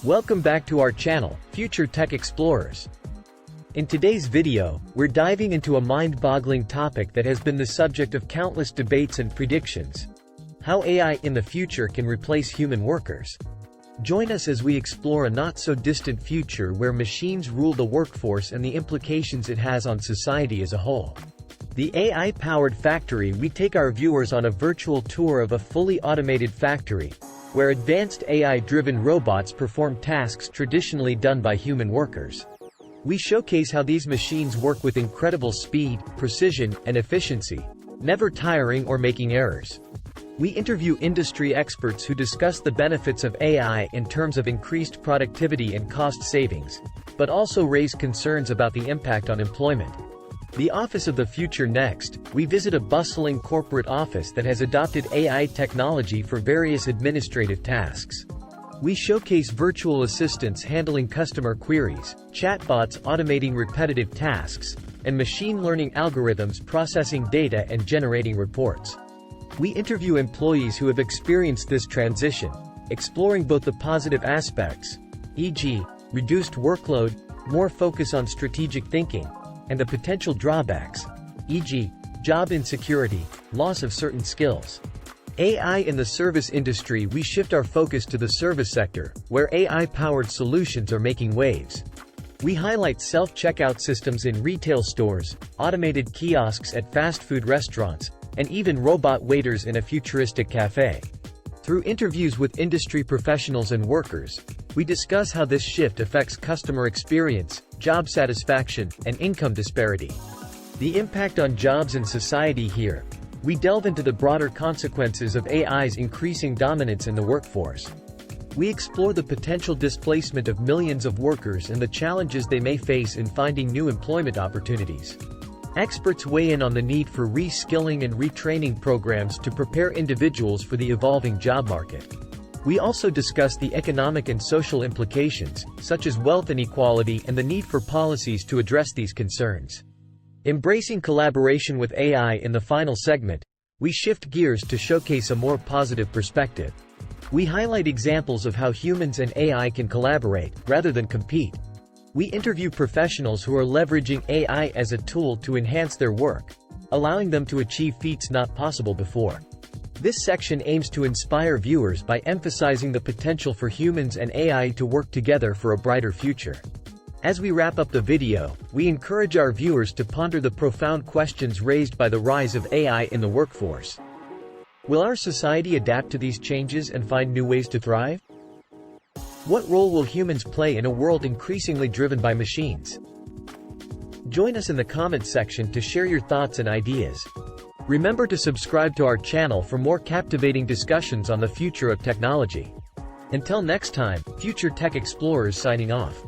Welcome back to our channel, Future Tech Explorers. In today's video, we're diving into a mind-boggling topic that has been the subject of countless debates and predictions: how AI in the future can replace human workers. Join us as we explore a not-so-distant future where machines rule the workforce and the implications it has on society as a whole. The AI-powered factory. We take our viewers on a virtual tour of a fully automated factory, where advanced AI-driven robots perform tasks traditionally done by human workers. We showcase how these machines work with incredible speed, precision, and efficiency, never tiring or making errors. We interview industry experts who discuss the benefits of AI in terms of increased productivity and cost savings, but also raise concerns about the impact on employment. The Office of the Future. Next, we visit a bustling corporate office that has adopted AI technology for various administrative tasks. We showcase virtual assistants handling customer queries, chatbots automating repetitive tasks, and machine learning algorithms processing data and generating reports. We interview employees who have experienced this transition, exploring both the positive aspects, e.g., reduced workload, more focus on strategic thinking, and the potential drawbacks, e.g., job insecurity, loss of certain skills. AI in the service industry. We shift our focus to the service sector, where AI-powered solutions are making waves. We highlight self-checkout systems in retail stores, automated kiosks at fast food restaurants, and even robot waiters in a futuristic cafe. Through interviews with industry professionals and workers, we discuss how this shift affects customer experience, job satisfaction, and income disparity. The impact on jobs and society. Here, we delve into the broader consequences of AI's increasing dominance in the workforce. We explore the potential displacement of millions of workers and the challenges they may face in finding new employment opportunities. Experts weigh in on the need for reskilling and retraining programs to prepare individuals for the evolving job market. We also discuss the economic and social implications, such as wealth inequality and the need for policies to address these concerns. Embracing collaboration with AI. In the final segment, we shift gears to showcase a more positive perspective. We highlight examples of how humans and AI can collaborate, rather than compete. We interview professionals who are leveraging AI as a tool to enhance their work, allowing them to achieve feats not possible before. This section aims to inspire viewers by emphasizing the potential for humans and AI to work together for a brighter future. As we wrap up the video, we encourage our viewers to ponder the profound questions raised by the rise of AI in the workforce. Will our society adapt to these changes and find new ways to thrive? What role will humans play in a world increasingly driven by machines? Join us in the comments section to share your thoughts and ideas. Remember to subscribe to our channel for more captivating discussions on the future of technology. Until next time, Future Tech Explorers signing off.